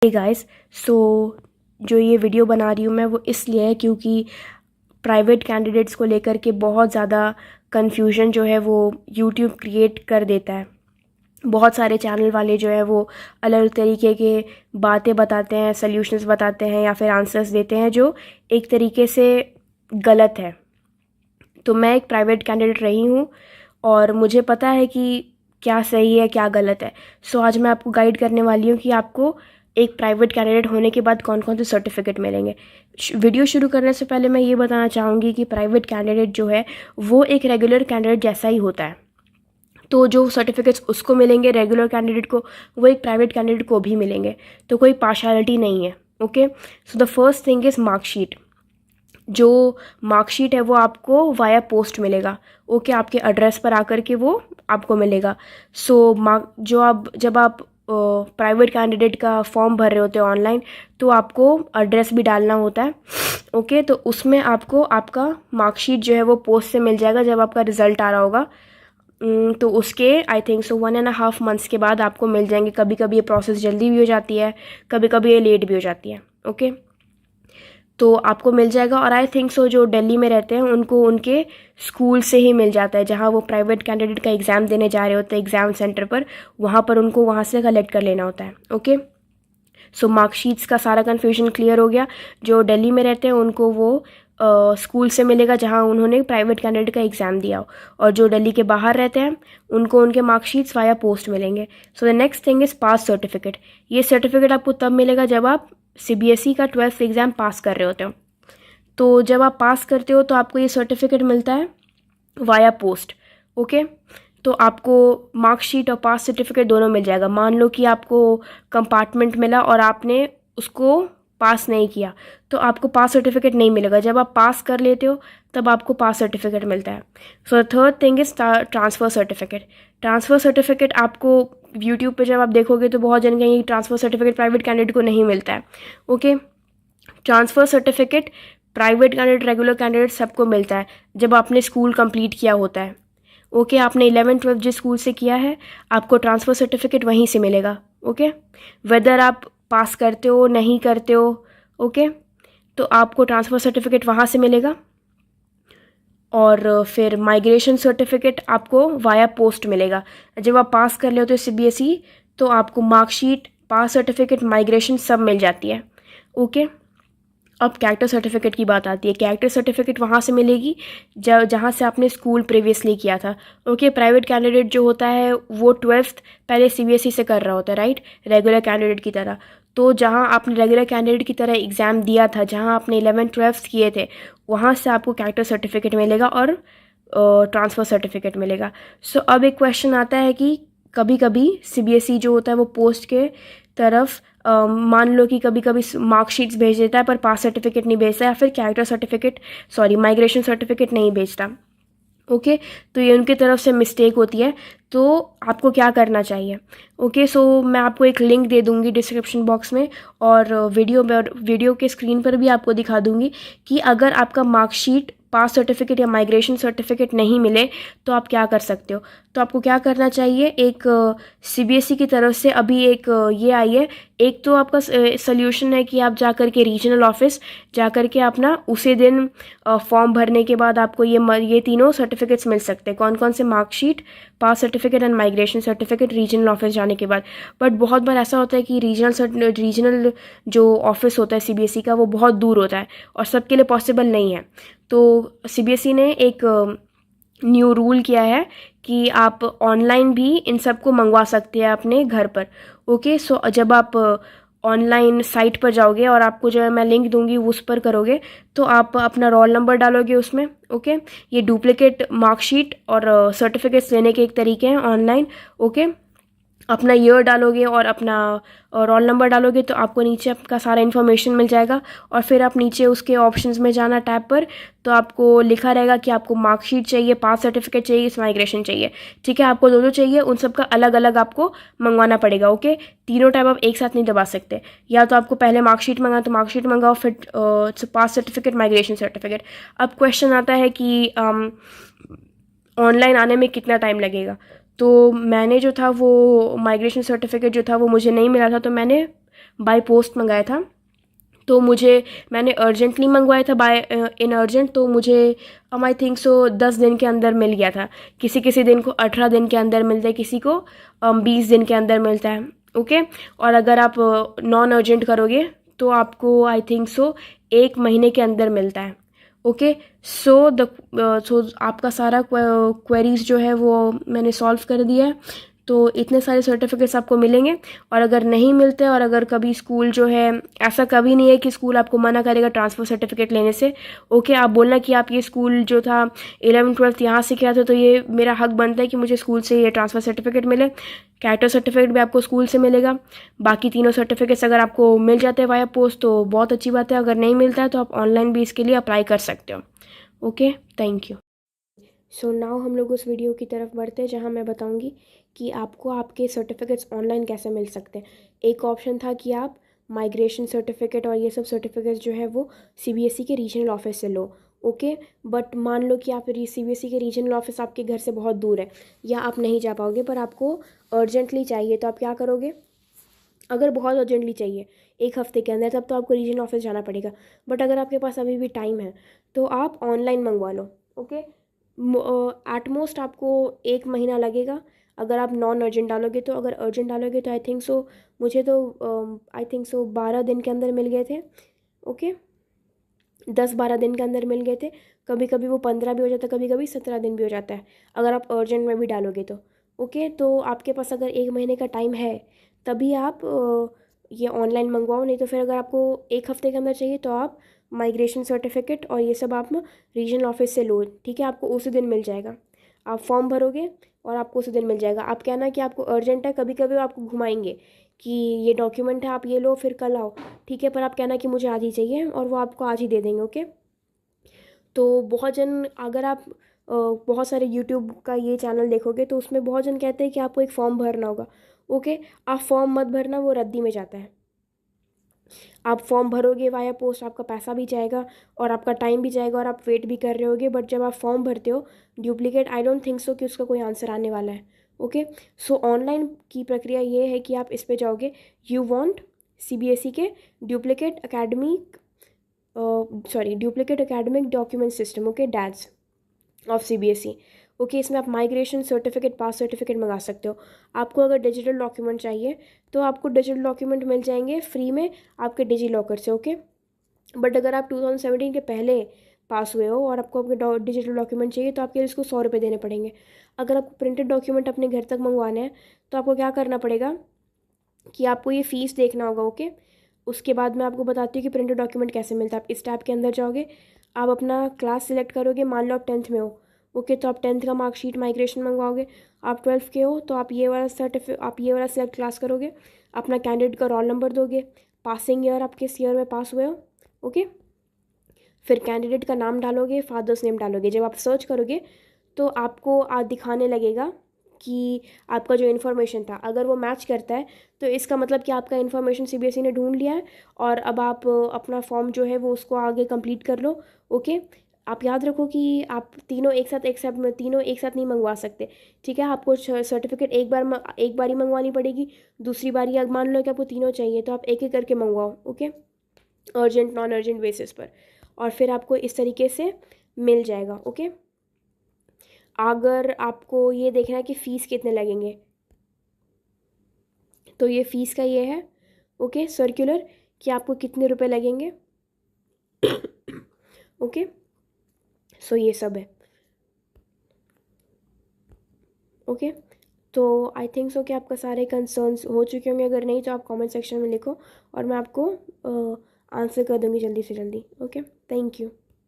Hey guys, सो जो ये video बना रही हूँ मैं वो इसलिए है क्योंकि प्राइवेट कैंडिडेट्स को लेकर के बहुत ज़्यादा कन्फ्यूजन जो है वो यूट्यूब क्रिएट कर देता है। बहुत सारे चैनल वाले जो है वो अलग अलग तरीके के बातें बताते हैं, सल्यूशंस बताते हैं या फिर आंसर्स देते हैं जो एक तरीके से गलत है। तो मैं एक प्राइवेट कैंडिडेट रही हूँ और मुझे पता है कि क्या सही है क्या गलत है। सो आज मैं आपको गाइड करने वाली हूँ कि आपको एक प्राइवेट कैंडिडेट होने के बाद कौन कौन से सर्टिफिकेट मिलेंगे। वीडियो शुरू करने से पहले मैं ये बताना चाहूँगी कि प्राइवेट कैंडिडेट जो है वो एक रेगुलर कैंडिडेट जैसा ही होता है। तो जो सर्टिफिकेट्स उसको मिलेंगे रेगुलर कैंडिडेट को, वो एक प्राइवेट कैंडिडेट को भी मिलेंगे। तो कोई पार्शियलिटी नहीं है। Okay, so the first thing is marksheet. जो मार्कशीट है वो आपको वाया पोस्ट मिलेगा। ओके, आपके एड्रेस पर आकर के वो आपको मिलेगा। सो जब आप प्राइवेट कैंडिडेट का फॉर्म भर रहे होते हैं ऑनलाइन, तो आपको एड्रेस भी डालना होता है। ओके, तो उसमें आपको आपका मार्कशीट जो है वो पोस्ट से मिल जाएगा जब आपका रिजल्ट आ रहा होगा। तो उसके आई थिंक सो 1.5 मंथ्स के बाद आपको मिल जाएंगे। कभी कभी ये प्रोसेस जल्दी भी हो जाती है, कभी कभी ये लेट भी हो जाती है। ओके, तो आपको मिल जाएगा। और आई थिंक सो जो दिल्ली में रहते हैं उनको उनके स्कूल से ही मिल जाता है, जहाँ वो प्राइवेट कैंडिडेट का एग्ज़ाम देने जा रहे होते हैं एग्ज़ाम सेंटर पर, वहाँ पर उनको वहाँ से कलेक्ट कर लेना होता है। ओके, सो मार्कशीट्स का सारा कन्फ्यूजन क्लियर हो गया। जो दिल्ली में रहते हैं उनको वो स्कूल से मिलेगा जहाँ उन्होंने प्राइवेट कैंडिडेट का एग्ज़ाम दिया हो, और जो दिल्ली के बाहर रहते हैं उनको उनके मार्कशीट्स वाया पोस्ट मिलेंगे। So the next thing is pass certificate. ये सर्टिफिकेट आपको तब मिलेगा जब आप CBSE का 12th एग्ज़ाम पास कर रहे होते हो। तो जब आप पास करते हो तो आपको ये सर्टिफिकेट मिलता है वाया पोस्ट। ओके, तो आपको मार्कशीट और पास सर्टिफिकेट दोनों मिल जाएगा। मान लो कि आपको कंपार्टमेंट मिला और आपने उसको पास नहीं किया, तो आपको पास सर्टिफिकेट नहीं मिलेगा। जब आप पास कर लेते हो तब आपको पास सर्टिफिकेट मिलता है। So the third thing is transfer certificate. Transfer certificate आपको यूट्यूब पे जब आप देखोगे तो बहुत जन कहेंगे ट्रांसफ़र सर्टिफिकेट प्राइवेट कैंडिडेट को नहीं मिलता है। Okay, transfer certificate private candidate regular candidate सबको मिलता है जब आपने स्कूल कंप्लीट किया होता है। ओके, आपने 11th-12th जिस स्कूल से किया है आपको ट्रांसफ़र सर्टिफिकेट वहीं से मिलेगा। ओके, वेदर आप पास करते हो नहीं करते हो, ओके, तो आपको ट्रांसफ़र सर्टिफिकेट वहाँ से मिलेगा। और फिर माइग्रेशन सर्टिफिकेट आपको वाया पोस्ट मिलेगा। जब आप पास कर ले होते हो CBSE तो आपको मार्कशीट, पास सर्टिफिकेट, माइग्रेशन सब मिल जाती है। ओके, अब कैरेक्टर सर्टिफिकेट की बात आती है। कैरेक्टर सर्टिफिकेट वहाँ से मिलेगी जहाँ से आपने स्कूल प्रीवियसली किया था। ओके, प्राइवेट कैंडिडेट जो होता है वो 12th पहले CBSE से कर रहा होता है, राइट, रेगुलर कैंडिडेट की तरह। तो जहाँ आपने रेगुलर कैंडिडेट की तरह एग्ज़ाम दिया था, जहाँ आपने 11th-12th किए थे, वहाँ से आपको कैरेक्टर सर्टिफिकेट मिलेगा और ट्रांसफ़र सर्टिफिकेट मिलेगा। सो अब एक क्वेश्चन आता है कि कभी कभी CBSE जो होता है वो पोस्ट के तरफ मान लो कि कभी कभी मार्कशीट्स भेज देता है पर पास सर्टिफिकेट नहीं भेजता, या फिर कैरेक्टर सर्टिफिकेट माइग्रेशन सर्टिफिकेट नहीं भेजता। ओके, तो ये उनकी तरफ से मिस्टेक होती है। तो आपको क्या करना चाहिए? ओके, सो मैं आपको एक लिंक दे दूँगी डिस्क्रिप्शन बॉक्स में, और वीडियो के स्क्रीन पर भी आपको दिखा दूँगी कि अगर आपका मार्कशीट, पास सर्टिफिकेट या माइग्रेशन सर्टिफिकेट नहीं मिले तो आप क्या कर सकते हो। तो आपको क्या करना चाहिए, एक CBSE की तरफ से अभी एक ये आई है। एक तो आपका सल्यूशन है कि आप जा कर के रीजनल ऑफिस जा कर के अपना उसी दिन फॉर्म भरने के बाद आपको ये तीनों सर्टिफिकेट्स मिल सकते हैं। कौन कौन से? Marksheet, pass certificate and migration certificate, regional office जाने के बाद। बट बहुत बार ऐसा होता है कि रीजनल जो ऑफिस होता है CBSE का वो बहुत दूर होता है और सबके लिए पॉसिबल नहीं है। तो CBSE ने एक न्यू रूल किया है कि आप ऑनलाइन भी इन सबको मंगवा सकते हैं अपने घर पर। ओके, सो जब आप ऑनलाइन साइट पर जाओगे और आपको जो है मैं लिंक दूंगी उस पर करोगे तो आप अपना रोल नंबर डालोगे उसमें। ओके, ये डुप्लीकेट मार्कशीट और सर्टिफिकेट्स लेने के एक तरीके हैं ऑनलाइन। ओके, अपना ईयर डालोगे और अपना रोल नंबर डालोगे तो आपको नीचे आपका सारा इन्फॉर्मेशन मिल जाएगा। और फिर आप नीचे उसके ऑप्शंस में जाना टैब पर, तो आपको लिखा रहेगा कि आपको मार्कशीट चाहिए, पास सर्टिफिकेट चाहिए, माइग्रेशन चाहिए। ठीक है, आपको दो चाहिए, उन सब का अलग अलग आपको मंगवाना पड़ेगा। ओके, तीनों टैब आप एक साथ नहीं दबा सकते। या तो आपको पहले मार्कशीट मंगाओ तो मार्कशीट मंगाओ, फिर पास सर्टिफिकेट, माइग्रेशन सर्टिफिकेट। अब क्वेश्चन आता है कि ऑनलाइन आने में कितना टाइम लगेगा। तो मैंने जो था वो माइग्रेशन सर्टिफिकेट जो था वो मुझे नहीं मिला था, तो मैंने बाय पोस्ट मंगाया था, तो मैंने अर्जेंटली मंगवाया था बाय इन अर्जेंट, तो मुझे आई थिंक सो 10 दिन के अंदर मिल गया था। किसी किसी दिन को 18 दिन के अंदर मिलता है, किसी को 20 दिन के अंदर मिलता है। ओके, और अगर आप नॉन अर्जेंट करोगे तो आपको आई थिंक सो 1 महीने के अंदर मिलता है। ओके, सो आपका सारा क्वेरीज जो है वो मैंने सॉल्व कर दिया है। तो इतने सारे सर्टिफिकेट्स आपको मिलेंगे, और अगर नहीं मिलते, और अगर कभी स्कूल जो है, ऐसा कभी नहीं है कि स्कूल आपको मना करेगा ट्रांसफ़र सर्टिफिकेट लेने से। ओके, आप बोलना कि आप ये स्कूल जो था 11th-12th यहाँ से किया था, तो ये मेरा हक बनता है कि मुझे स्कूल से ये ट्रांसफ़र सर्टिफिकेट मिले। कैरेक्टर सर्टिफिकेट भी आपको स्कूल से मिलेगा। बाकी तीनों सर्टिफिकेट्स अगर आपको मिल जाते हैं वाया पोस्ट तो बहुत अच्छी बात है, अगर नहीं मिलता है तो आप ऑनलाइन भी इसके लिए अप्लाई कर सकते हो। Okay, thank you. So now हम लोग उस वीडियो की तरफ बढ़ते हैं जहाँ मैं बताऊँगी कि आपको आपके सर्टिफिकेट्स ऑनलाइन कैसे मिल सकते हैं। एक ऑप्शन था कि आप माइग्रेशन सर्टिफिकेट और ये सब सर्टिफिकेट्स जो है वो सीबीएसई के रीजनल ऑफिस से लो। ओके, बट मान लो कि आप सीबीएसई के रीजनल ऑफिस आपके घर से बहुत दूर है, या आप नहीं जा पाओगे, पर आपको अर्जेंटली चाहिए, तो आप क्या करोगे? अगर बहुत अर्जेंटली चाहिए 1 हफ्ते के अंदर, तब तो आपको रीजनल ऑफिस जाना पड़ेगा। बट अगर आपके पास अभी भी टाइम है तो आप ऑनलाइन मंगवा लो। ओके, एट मोस्ट आपको 1 महीना लगेगा अगर आप नॉन अर्जेंट डालोगे तो। अगर अर्जेंट डालोगे तो आई थिंक सो, मुझे तो आई थिंक सो 12 दिन के अंदर मिल गए थे। ओके, 10-12 दिन के अंदर मिल गए थे। कभी कभी वो 15 भी हो जाता है, कभी कभी 17 दिन भी हो जाता है अगर आप अर्जेंट में भी डालोगे तो। ओके, तो आपके पास अगर 1 महीने का टाइम है तभी आप ये ऑनलाइन मंगवाओ, नहीं तो फिर अगर आपको 1 हफ्ते के अंदर चाहिए तो आप माइग्रेशन सर्टिफिकेट और ये सब आप रीजनल ऑफिस से लो। ठीक है, आपको उसी दिन मिल जाएगा। आप फॉर्म भरोगे और आपको उसी दिन मिल जाएगा। आप कहना कि आपको अर्जेंट है, कभी कभी आपको घुमाएंगे कि ये डॉक्यूमेंट है, आप ये लो फिर कल आओ। ठीक है, पर आप कहना कि मुझे आज ही चाहिए और वो आपको आज ही दे देंगे। ओके, तो बहुत जन, अगर आप बहुत सारे यूट्यूब का ये चैनल देखोगे तो उसमें बहुत जन कहते हैं कि आपको एक फॉर्म भरना होगा। ओके, आप फॉर्म मत भरना, वो रद्दी में जाता है। आप फॉर्म भरोगे वाया पोस्ट, आपका पैसा भी जाएगा और आपका टाइम भी जाएगा और आप वेट भी कर रहे होगे। बट जब आप फॉर्म भरते हो duplicate, I don't think so कि उसका कोई आंसर आने वाला है। ओके, सो ऑनलाइन की प्रक्रिया ये है कि आप इस पे जाओगे, यू वांट सीबीएसई के duplicate academic document system, okay, dads of CBSE. Okay, इसमें आप माइग्रेशन सर्टिफिकेट, पास सर्टिफिकेट मंगा सकते हो। आपको अगर डिजिटल डॉक्यूमेंट चाहिए तो आपको डिजिटल डॉक्यूमेंट मिल जाएंगे फ्री में आपके डिजी लॉकर से। ओके, बट अगर आप 2017 के पहले पास हुए हो और आपको आपके डिजिटल डॉक्यूमेंट चाहिए तो आपके लिए इसको 100 रुपये देने पड़ेंगे। अगर आपको प्रिंटेड डॉक्यूमेंट अपने घर तक मंगवाने हैं तो आपको क्या करना पड़ेगा कि आपको ये फ़ीस देखना होगा। ओके, उसके बाद मैं आपको बताती हूँ कि प्रिंटेड डॉक्यूमेंट कैसे मिलता है। आप इस टैब के अंदर जाओगे, आप अपना क्लास सिलेक्ट करोगे। मान लो आप 10th में हो, ओके, तो आप 10th का मार्कशीट माइग्रेशन मंगवाओगे। आप 12th के हो तो आप ये वाला सिलेक्ट क्लास करोगे, अपना कैंडिडेट का रोल नंबर दोगे, पासिंग ईयर आप किस ईयर में पास हुए हो। ओके, फिर कैंडिडेट का नाम डालोगे, फादर्स नेम डालोगे। जब आप सर्च करोगे तो आपको दिखाने लगेगा कि आपका जो इन्फॉर्मेशन था अगर वो मैच करता है तो इसका मतलब कि आपका इन्फॉर्मेशन सीबीएसई ने ढूंढ लिया है और अब आप अपना फॉर्म जो है वो उसको आगे कंप्लीट कर लो। ओके, आप याद रखो कि आप तीनों एक साथ नहीं मंगवा सकते। ठीक है, आपको सर्टिफिकेट एक बार ही मंगवानी पड़ेगी। दूसरी बार अगर मान लो कि आपको तीनों चाहिए तो आप एक एक करके मंगवाओ। Okay, urgent non urgent basis पर, और फिर आपको इस तरीके से मिल जाएगा। ओके, अगर आपको ये देखना है कि फ़ीस कितने लगेंगे तो ये फ़ीस का ये है। ओके, सर्कुलर कि आपको कितने रुपए लगेंगे। ओके, सो ये सब है। ओके, तो आई थिंक सो कि आपका सारे कंसर्न्स हो चुके होंगे। अगर नहीं तो आप कमेंट सेक्शन में लिखो और मैं आपको आंसर कर दूँगी जल्दी से जल्दी। Okay, thank you.